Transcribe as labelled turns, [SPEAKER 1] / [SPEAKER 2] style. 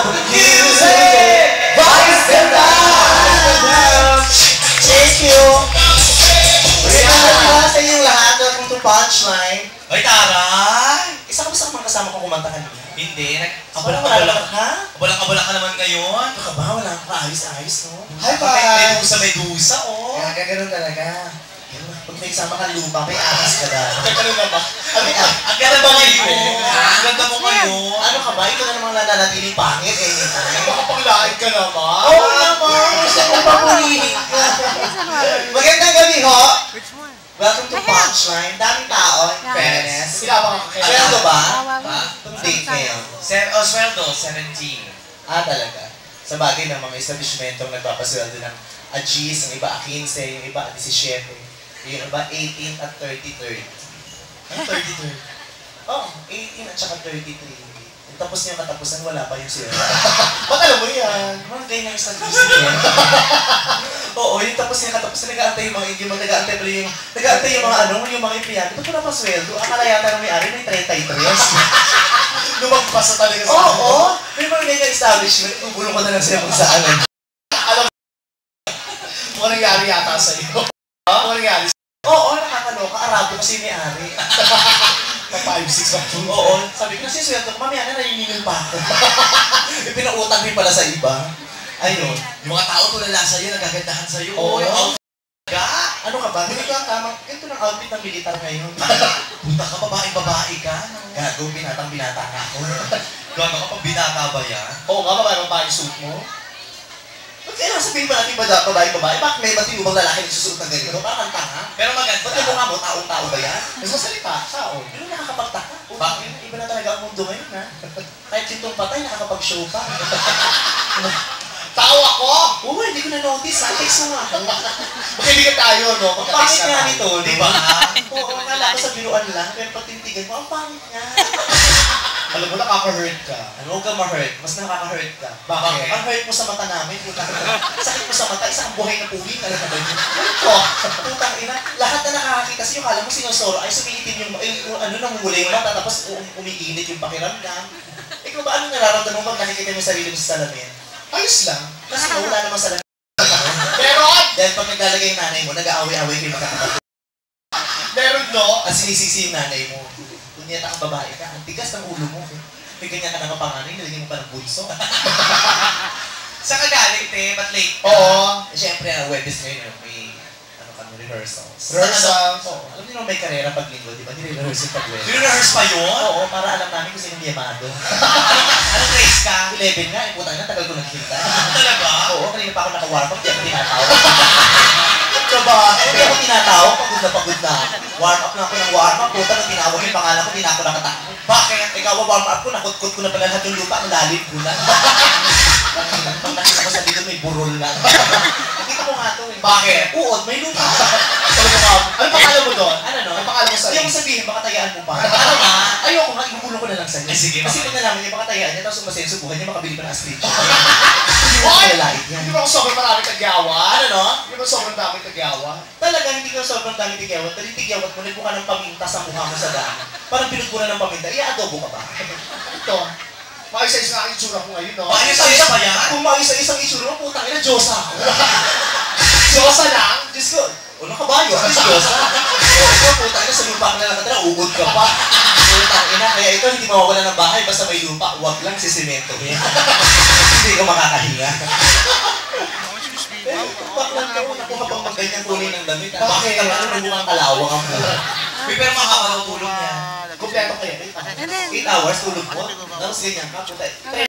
[SPEAKER 1] Music! Vice ganda! Thank you! Regalo sa inyong lahat. Welcome to Punchline.
[SPEAKER 2] Ay, taray!
[SPEAKER 1] Isa ka ba sa mga kasama ko kumanta kanina?
[SPEAKER 2] Hindi.
[SPEAKER 1] Abulak-abulak ka?
[SPEAKER 2] Abulak-abulak ka naman ngayon.
[SPEAKER 1] Ito ka ba? Wala kang kaayos-ayos, no?
[SPEAKER 2] Hi, bye! Medusa, oh.
[SPEAKER 1] Kaya gano'n talaga. Pag may sama ka lupa, may ahas ka na.
[SPEAKER 2] Ano na ba? Ang ganda ba ngayon? Ang ganda mo ngayon.
[SPEAKER 1] Ano ka ba? Ito na namang nananatiling pangit anytime.
[SPEAKER 2] Makapaglain ka naman.
[SPEAKER 1] Oo naman! Gusto ko papulihin ka. Magandang gabi, ho! Welcome to Punchline. Daming tao, in fairness.
[SPEAKER 2] Sila ba kakakaya?
[SPEAKER 1] Sweldo ba?
[SPEAKER 2] Ha?
[SPEAKER 1] Itong date ngayon.
[SPEAKER 2] Sweldo, 17.
[SPEAKER 1] Ah, talaga. Sa bagay ng mga establishmentong nagpapasweldo ng Agis, yung iba 15, yung iba 17. Yung iba 18 at 33.
[SPEAKER 2] Ano 33?
[SPEAKER 1] Oh, 18 at saka 33. Tapos yung katapusan, wala pa yung sila.
[SPEAKER 2] Ba't alam mo yan?
[SPEAKER 1] Mga ganyan yung statistic yan. Oo, yung tapos yung katapusan, nag-aantay yung mga hindi mo nag-aantay pala yung nag-aantay yung mga ano, yung mga empleyado. Ba't wala pa sweldo? Akala yata ng may-ari may 33.
[SPEAKER 2] Lumagpas na talaga sa
[SPEAKER 1] Oo, may mga ganyan establishment. Ubulong ko na lang siya kung saan.
[SPEAKER 2] Alam mo, mukhang nangyari yata sa'yo. Mukhang nangyari sa'yo.
[SPEAKER 1] Oo, nakakaloka. Arado kasi may-ari.
[SPEAKER 2] Na 5-6 na po.
[SPEAKER 1] Oo, sabi ko kasi sweldo ko, mamaya na naniningil pa ako. Ipinautang rin pala sa iba. Ayun.
[SPEAKER 2] Yung mga tao tulala sa'yo, nagagandahan sa'yo.
[SPEAKER 1] Oo.
[SPEAKER 2] Ka?
[SPEAKER 1] Ano ka ba? Hindi ko ang tamang, ito ng outfit ng militar ngayon.
[SPEAKER 2] Punta ka, babae ka.
[SPEAKER 1] Gago, binatang-binata ka ako.
[SPEAKER 2] Gago ka pag binata ba yan?
[SPEAKER 1] Oo nga, babae suit mo. Ba't kailangan sabihin ba natin babae? Bakit may matinubang lalaki na susuot ng ganito? Parang tanga.
[SPEAKER 2] Pero maganda.
[SPEAKER 1] Ba't yung mukha mo, taong-tao ba yan?
[SPEAKER 2] Nagsasalita, tao.
[SPEAKER 1] Pero nakakapagtaka.
[SPEAKER 2] Bakit?
[SPEAKER 1] Iba na talaga ang mundo ngayon, ha? Kahit sintong patay, nakakapag-show pa.
[SPEAKER 2] Tao ako!
[SPEAKER 1] Oo, hindi ko na-notice. Text mo nga ako.
[SPEAKER 2] Makibigan tayo, no?
[SPEAKER 1] Ang pangit nga nito,
[SPEAKER 2] Di ba?
[SPEAKER 1] Oo, akala ko sa biruan lang, pero pag tinitigan mo, ang pangit nga.
[SPEAKER 2] Alam mo, nakaka-hurt ka.
[SPEAKER 1] Ano, huwag ka ma-hurt. Mas nakaka-hurt ka.
[SPEAKER 2] Bakit?
[SPEAKER 1] Ang hurt mo sa mata namin, putang ina. Sakit mo sa mata, isang buhay na puwi. Alam mo ba yun? Ito, putang ina. Lahat na nakakakita sa'yo, kala mo sinusoro, ay sumiitin yung ano, namumula yung mata, tapos umiinit yung pakiramdam. Ikaw ba, anong nararamdaman mo pag nakikita mo yung sarili mo sa salamin?
[SPEAKER 2] Ayos lang.
[SPEAKER 1] Kasi wala namang salamin.
[SPEAKER 2] Meron!
[SPEAKER 1] Dahil pag naglalagay yung nanay mo, nag-aaway-aaway kayo magkakapatid.
[SPEAKER 2] Meron, no?
[SPEAKER 1] At sinisisi yung nanay mo. Kunyata kang babae ka, ang tigas ng ulo mo. May ganyan ka ng panganay, nilagyan mo pa ng bulso.
[SPEAKER 2] Saan ka galing, te? Ba't late ka?
[SPEAKER 1] Oo. Siyempre, Webis ngayon, may rehearsals.
[SPEAKER 2] Rehearsals?
[SPEAKER 1] Oo. Alam niyo naman may karera pag linggo, di ba? Nire-rehearse yung pag-Webis.
[SPEAKER 2] Nire-rehearse pa yun?
[SPEAKER 1] Oo, para alam namin kung sinong yamado.
[SPEAKER 2] Anong race ka?
[SPEAKER 1] 11 nga, putang na, tagal ko nagkita.
[SPEAKER 2] Talaga?
[SPEAKER 1] Oo, kanina pa ako naka-warm up, di ako tinatawag. Hindi ako tinatawag, pagod na. Warm up na ako ng warm up, puta nang tinawag yung pangalan ko, di na ako nakatakot.
[SPEAKER 2] Bakit?
[SPEAKER 1] Ikaw, warm up ko, nakutkot ko na pala lahat yung lupa, ang lalim ko na. Pag nakita ko sa dito, may burol na. Nakita ko nga ito eh.
[SPEAKER 2] Bakit?
[SPEAKER 1] Uod, may lupa.
[SPEAKER 2] Ano pangalan mo doon?
[SPEAKER 1] Ano no?
[SPEAKER 2] Ano pangalan mo sa
[SPEAKER 1] Hindi mo sabihin, baka tayaan mo pa. Ano nga? Ayoko nga, ibubulong ko na lang sa'yo.
[SPEAKER 2] Sige,
[SPEAKER 1] Kasi
[SPEAKER 2] mamaya.
[SPEAKER 1] pag nalaman niya, baka tayaan niya, tapos umasenso buhay niya, makabili pa ng astig. Hindi mo kalalait yan.
[SPEAKER 2] Hindi ba ako sobrang maraming tagyawa?
[SPEAKER 1] Ano no?
[SPEAKER 2] Hindi ba sobrang daming tagyawa?
[SPEAKER 1] Talaga, hindi ka sobrang daming tigyawat. Dali tigyawat mo, nagbuka ng paminta sa mukha mo sa daan. Parang pinagbunan ng paminta. Ia-adobo ka ba?
[SPEAKER 2] Ito. Maayos-ayos na ang itsura ko ngayon, no?
[SPEAKER 1] Maayos-ayos pa yan? Kung maayos-ayos ang itsura mo, putang ina, Diyosa ako.
[SPEAKER 2] Diyosa lang?
[SPEAKER 1] Diyos ko, ano kabayo? Diyos Diyosa. Oo, putang ina, sa lupa ka na lang natira, ugod ka pa. Putang ina, kaya ito hindi mawawala ng bahay basta may lupa, huwag lang sisemento. Hindi ko makakahinga. Baklan ka mo, nakuha pang magganyan kulay ng damit. Bakit ka ano, nagbukhang kalawang ang mura?
[SPEAKER 2] Pero makakatulong yan.
[SPEAKER 1] Kompleto kaya. 8 hours tulog mo? Tapos ganyan ka, puta.